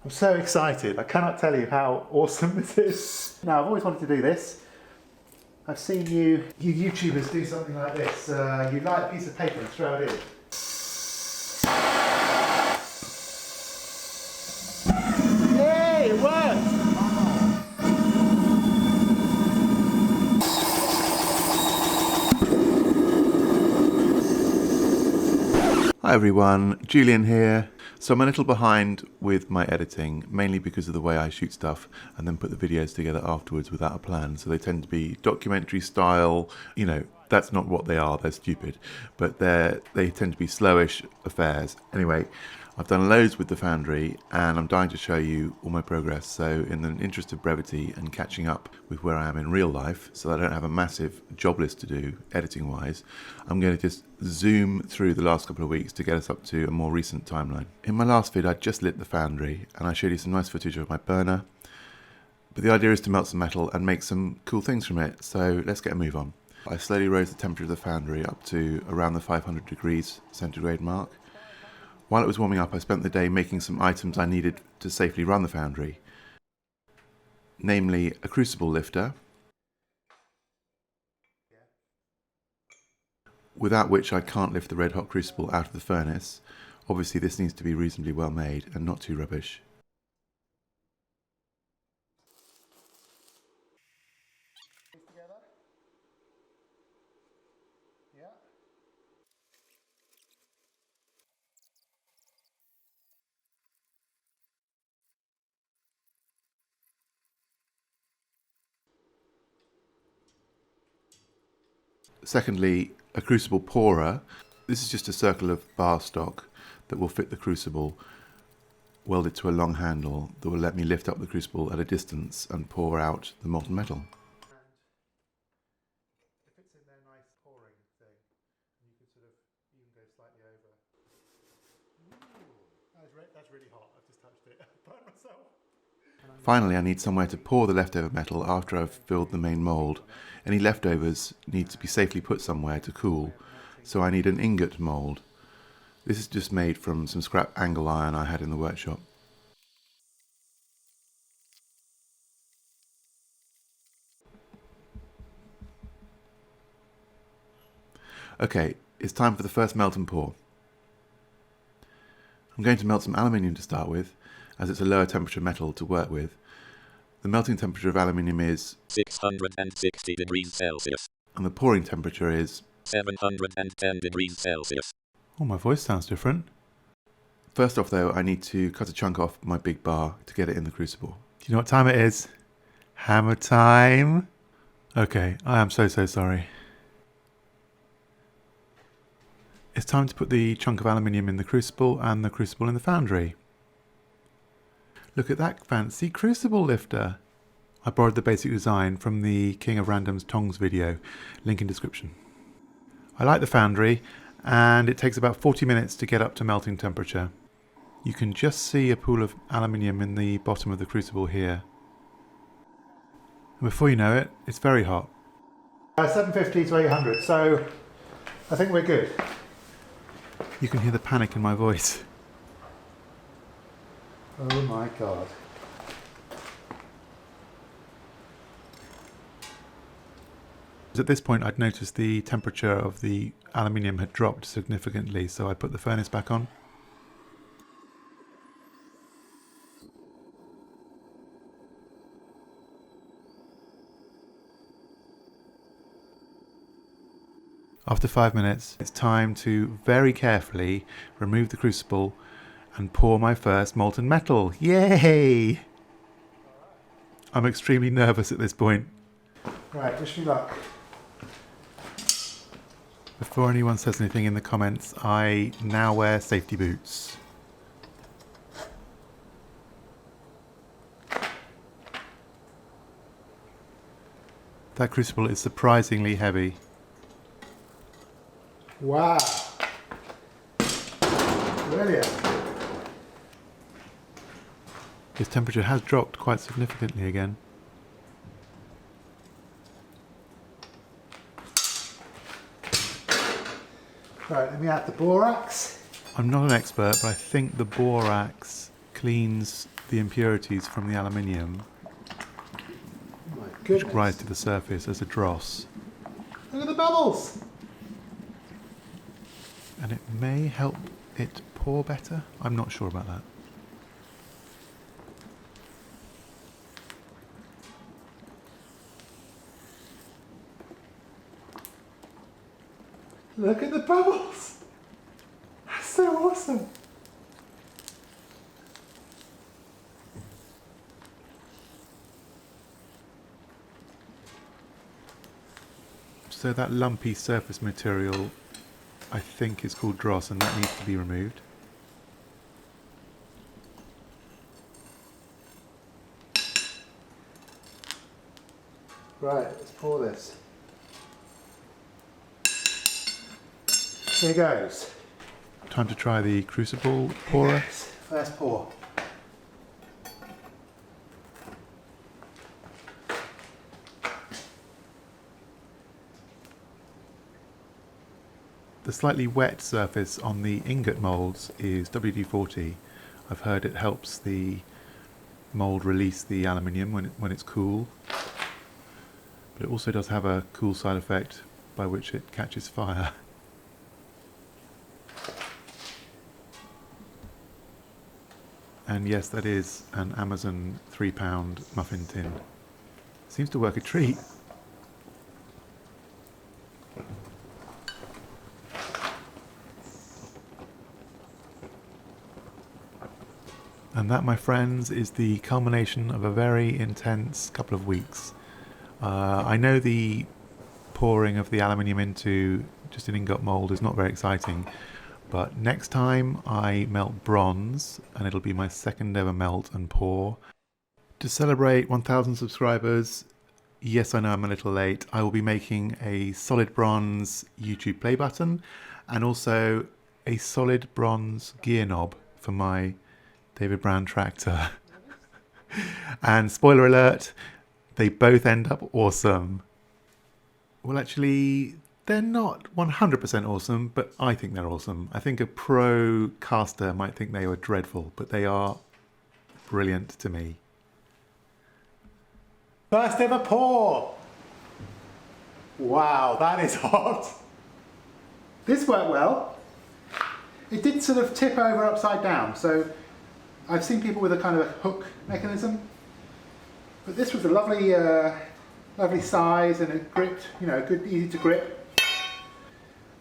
I'm so excited. I cannot tell you how awesome this is. Now, I've always wanted to do this. I've seen you YouTubers do something like this. You light a piece of paper and throw it in. Yay, it worked! Hi everyone, Julian here. So I'm a little behind with my editing, mainly because of the way I shoot stuff and then put the videos together afterwards without a plan. So they tend to be documentary style, you know, that's not what they are, they're stupid. But they tend to be slowish affairs. Anyway, I've done loads with the Foundry and I'm dying to show you all my progress. So in the interest of brevity and catching up with where I am in real life, so I don't have a massive job list to do editing wise, I'm going to just zoom through the last couple of weeks to get us up to a more recent timeline. In my last vid I just lit the Foundry and I showed you some nice footage of my burner, but the idea is to melt some metal and make some cool things from it, so let's get a move on. I slowly rose the temperature of the Foundry up to around the 500 degrees centigrade mark. While it was warming up, I spent the day making some items I needed to safely run the Foundry, namely a Crucible Lifter, without which I can't lift the red hot crucible out of the furnace. Obviously this needs to be reasonably well made and not too rubbish. Secondly, a Crucible Pourer. This is just a circle of bar stock that will fit the crucible, welded to a long handle that will let me lift up the crucible at a distance and pour out the molten metal. It fits in there nice pouring thing, and you can sort of even go slightly over. Ooh, that's really hot, I've just touched it by myself. Finally, I need somewhere to pour the leftover metal after I've filled the main mould. Any leftovers need to be safely put somewhere to cool, so I need an ingot mould. This is just made from some scrap angle iron I had in the workshop. Okay, it's time for the first melt and pour. I'm going to melt some aluminium to start with, as it's a lower temperature metal to work with. The melting temperature of aluminium is 660 degrees Celsius. And the pouring temperature is 710 degrees Celsius. Oh, my voice sounds different. First off though, I need to cut a chunk off my big bar to get it in the crucible. Do you know what time it is? Hammer time? Okay, I am so sorry. It's time to put the chunk of aluminium in the crucible and the crucible in the Foundry. Look at that fancy Crucible Lifter. I borrowed the basic design from the kingOfRandom's tongs video, link in description. I like the Foundry and it takes about 40 minutes to get up to melting temperature. You can just see a pool of aluminium in the bottom of the crucible here. And before you know it, it's very hot. 750 to 800, so I think we're good. You can hear the panic in my voice. Oh my god. At this point I'd noticed the temperature of the aluminium had dropped significantly, so I put the furnace back on. After 5 minutes, it's time to very carefully remove the crucible and pour my first molten metal. Yay! I'm extremely nervous at this point. Right, wish me luck. Before anyone says anything in the comments, I now wear safety boots. That crucible is surprisingly heavy. Wow! Brilliant! Its temperature has dropped quite significantly again. Right, let me add the borax. I'm not an expert, but I think the borax cleans the impurities from the aluminium, My which goodness. rise to the surface as a dross. Look at the bubbles. And it may help it pour better. I'm not sure about that. Look at the bubbles. That's so awesome. So that lumpy surface material, I think, is called dross, and that needs to be removed. Right, let's pour this. Here goes. Time to try the Crucible Pourer. Yes, first pour. The slightly wet surface on the ingot moulds is WD-40. I've heard it helps the mould release the aluminium when it's cool. But it also does have a cool side effect by which it catches fire. And yes, that is an Amazon £3 muffin tin. Seems to work a treat. And that, my friends, is the culmination of a very intense couple of weeks. I know the pouring of the aluminium into just an ingot mould is not very exciting, but next time I melt bronze, and it'll be my second ever melt and pour. To celebrate 1,000 subscribers, yes, I know I'm a little late, I will be making a solid bronze YouTube play button and also a solid bronze gear knob for my David Brown tractor. And spoiler alert, they both end up awesome. Well, actually, they're not 100% awesome, but I think they're awesome. I think a pro caster might think they were dreadful, but they are brilliant to me. First ever pour. Wow, that is hot. This worked well. It did sort of tip over upside down, so I've seen people with a kind of a hook mechanism, but this was a lovely, lovely size, and it gripped, you know, good, easy to grip.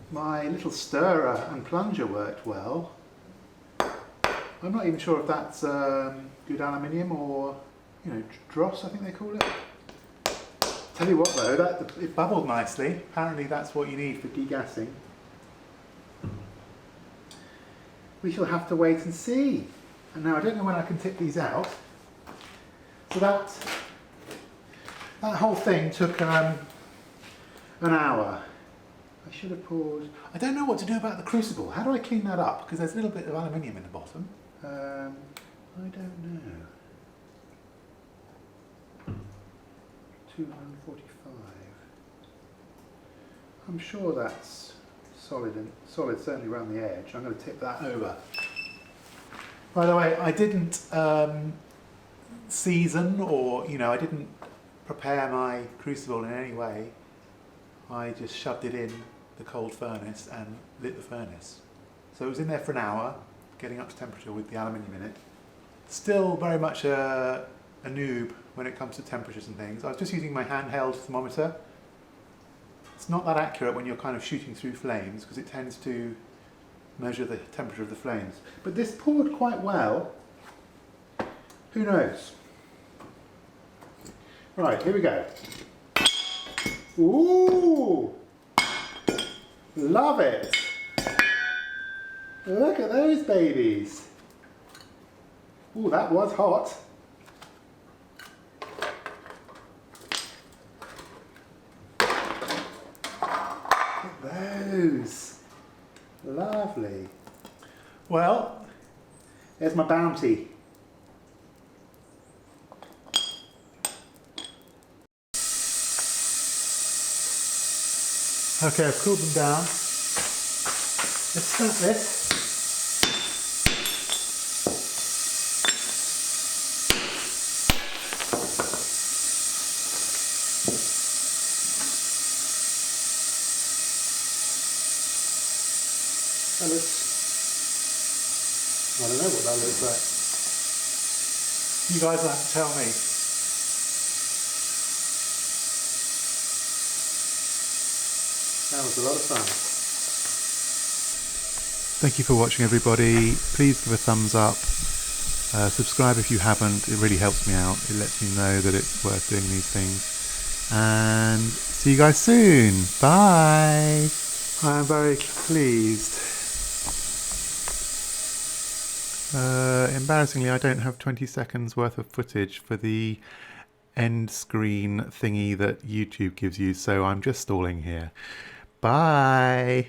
My little stirrer and plunger worked well. I'm not even sure if that's good aluminium or, you know, dross, I think they call it. Tell you what though, it bubbled nicely. Apparently that's what you need for degassing. We shall have to wait and see. And now I don't know when I can tip these out. So that whole thing took an hour. I should have poured. I don't know what to do about the crucible. How do I clean that up? Because there's a little bit of aluminium in the bottom. I don't know. 245. I'm sure that's solid, certainly around the edge. I'm going to tip that over. By the way, I didn't season or, you know, I didn't prepare my crucible in any way. I just shoved it in the cold furnace and lit the furnace. So it was in there for an hour, getting up to temperature with the aluminium in it. Still very much a noob when it comes to temperatures and things. I was just using my handheld thermometer. It's not that accurate when you're kind of shooting through flames because it tends to measure the temperature of the flames. But this poured quite well. Who knows? Right, here we go. Ooh! Love it! Look at those babies! Ooh, that was hot. Look at those. Lovely. Well, there's my bounty. Okay, I've cooled them down. Let's start this. that looks like. You guys will have to tell me. That was a lot of fun. Thank you for watching, everybody. Please give a thumbs up. Subscribe if you haven't. It really helps me out. It lets me know that it's worth doing these things. And see you guys soon. Bye. I am very pleased. Embarrassingly, I don't have 20 seconds worth of footage for the end screen thingy that YouTube gives you, so I'm just stalling here. Bye.